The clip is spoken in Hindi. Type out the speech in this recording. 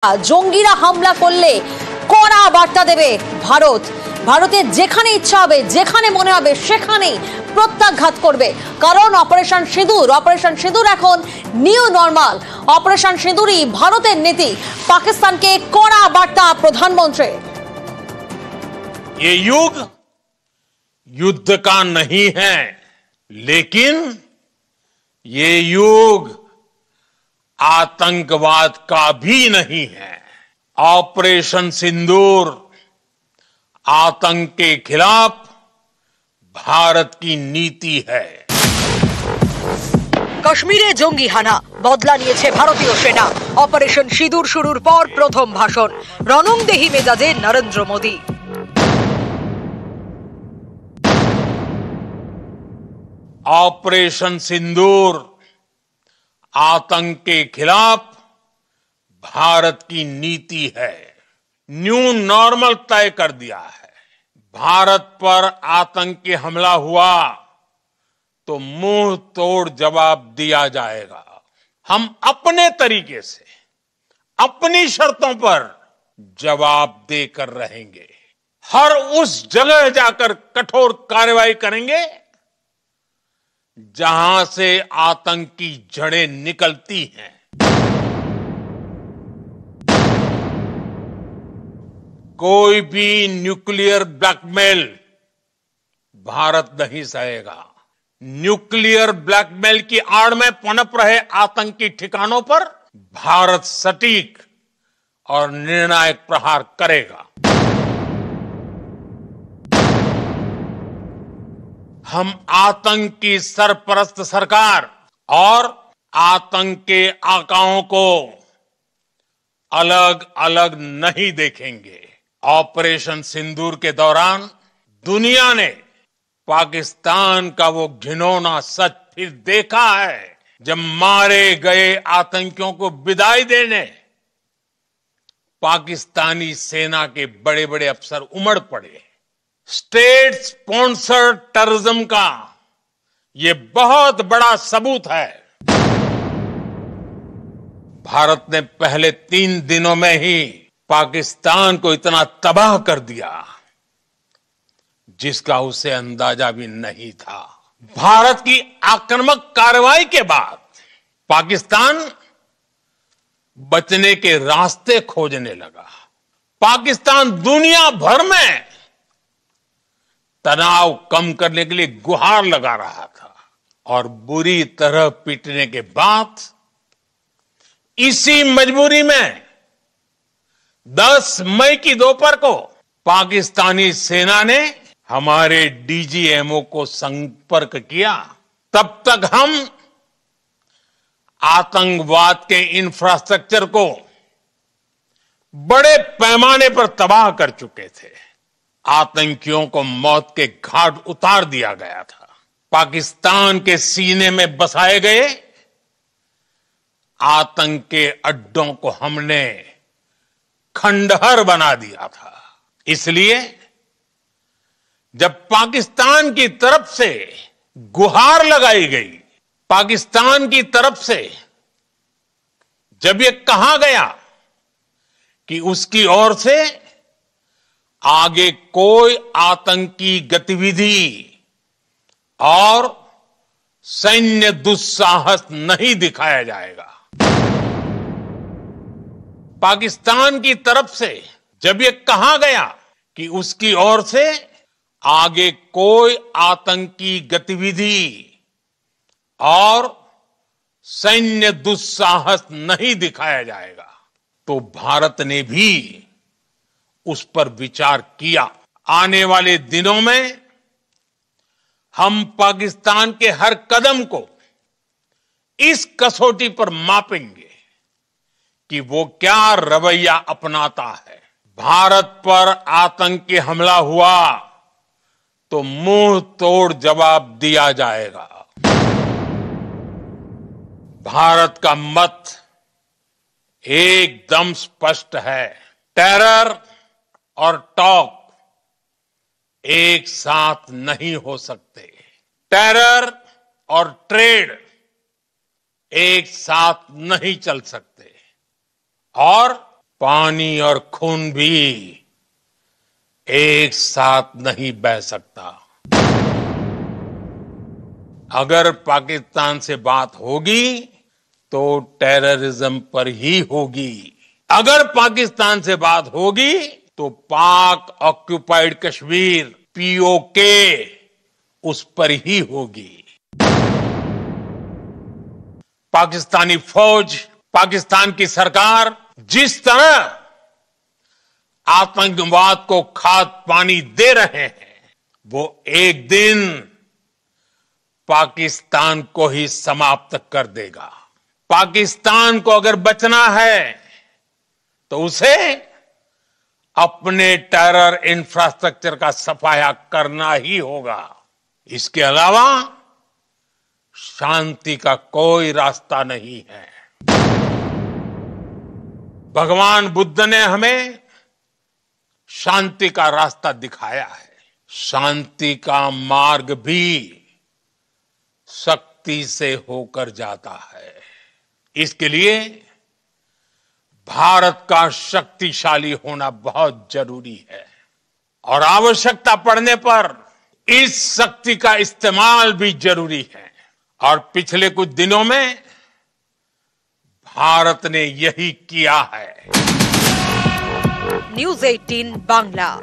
জঙ্গিরা হামলা করলে কড়া বার্তা দেবে ভারত। ভারতের যেখানে ইচ্ছা হবে, যেখানে মনে হবে সেখানেই প্রত্যাঘাত করবে। কারণ অপারেশন সিঁদুর এখন নিউ নর্মাল। অপারেশন সিঁদুরই ভারতের নীতি। পাকিস্তানকে কড়া বার্তা প্রধানমন্ত্রী। ये युग युद्ध का नहीं है, लेकिन ये युग आतंकवाद का भी नहीं है। ऑपरेशन सिंदूर आतंक के खिलाफ भारत की नीति है। কাশ্মীরে জঙ্গি হানা বদলা নিয়েছে ভারতীয় সেনা। অপারেশন সিঁদুর শুরুর পর প্রথম ভাষণ, রণংদেহী মেজাজে নরেন্দ্র মোদী। ऑपरेशन सिंदूर आतंक के खिलाफ भारत की नीति है। न्यू नॉर्मल तय कर दिया है। भारत पर आतंक के हमला हुआ तो मुंह तोड़ जवाब दिया जाएगा। हम अपने तरीके से अपनी शर्तों पर जवाब देकर रहेंगे। हर उस जगह जाकर कठोर कार्रवाई करेंगे जहां से आतंक की जड़ें निकलती हैं। कोई भी न्यूक्लियर ब्लैकमेल भारत नहीं सहेगा। न्यूक्लियर ब्लैकमेल की आड़ में पनप रहे आतंकी ठिकानों पर भारत सटीक और निर्णायक प्रहार करेगा। हम आतंक की सरपरस्त सरकार और आतंक के आकाओं को अलग अलग नहीं देखेंगे। ऑपरेशन सिंदूर के दौरान दुनिया ने पाकिस्तान का वो घिनौना सच फिर देखा है, जब मारे गए आतंकियों को विदाई देने पाकिस्तानी सेना के बड़े बड़े अफसर उमड़ पड़े। स्टेट स्पॉन्सर्ड टेररिज्म का ये बहुत बड़ा सबूत है। भारत ने पहले 3 दिनों में ही पाकिस्तान को इतना तबाह कर दिया जिसका उसे अंदाजा भी नहीं था। भारत की आक्रामक कार्रवाई के बाद पाकिस्तान बचने के रास्ते खोजने लगा। पाकिस्तान दुनिया भर में तनाव कम करने के लिए गुहार लगा रहा था और बुरी तरह पीटने के बाद इसी मजबूरी में 10 मई की दोपहर को पाकिस्तानी सेना ने हमारे डीजीएमओ को संपर्क किया। तब तक हम आतंकवाद के इंफ्रास्ट्रक्चर को बड़े पैमाने पर तबाह कर चुके थे। आतंकियों को मौत के घाट उतार दिया गया था। पाकिस्तान के सीने में बसाए गए आतंक के अड्डों को हमने खंडहर बना दिया था। इसलिए जब पाकिस्तान की तरफ से गुहार लगाई गई, पाकिस्तान की तरफ से जब ये कहा गया कि उसकी ओर से आगे कोई आतंकी गतिविधि और सैन्य दुस्साहस नहीं दिखाया जाएगा, पाकिस्तान की तरफ से जब ये कहा गया कि उसकी ओर से आगे कोई आतंकी गतिविधि और सैन्य दुस्साहस नहीं दिखाया जाएगा, तो भारत ने भी उस पर विचार किया। आने वाले दिनों में हम पाकिस्तान के हर कदम को इस कसौटी पर मापेंगे कि वो क्या रवैया अपनाता है। भारत पर आतंकी हमला हुआ तो मुंह तोड़ जवाब दिया जाएगा। भारत का मत एकदम स्पष्ट है। टेरर और टॉक एक साथ नहीं हो सकते। टेरर और ट्रेड एक साथ नहीं चल सकते और पानी और खून भी एक साथ नहीं बह सकता। अगर पाकिस्तान से बात होगी तो टेररिज्म पर ही होगी। अगर पाकिस्तान से बात होगी तो पाक ऑक्युपाइड कश्मीर पीओके उस पर ही होगी। पाकिस्तानी फौज, पाकिस्तान की सरकार जिस तरह आतंकवाद को खाद पानी दे रहे हैं, वो एक दिन पाकिस्तान को ही समाप्त कर देगा। पाकिस्तान को अगर बचना है तो उसे अपने टेरर इंफ्रास्ट्रक्चर का सफाया करना ही होगा। इसके अलावा शांति का कोई रास्ता नहीं है। भगवान बुद्ध ने हमें शांति का रास्ता दिखाया है। शांति का मार्ग भी शक्ति से होकर जाता है। इसके लिए भारत का शक्तिशाली होना बहुत जरूरी है और आवश्यकता पड़ने पर इस शक्ति का इस्तेमाल भी जरूरी है। और पिछले कुछ दिनों में भारत ने यही किया है। न्यूज 18 बांग्ला।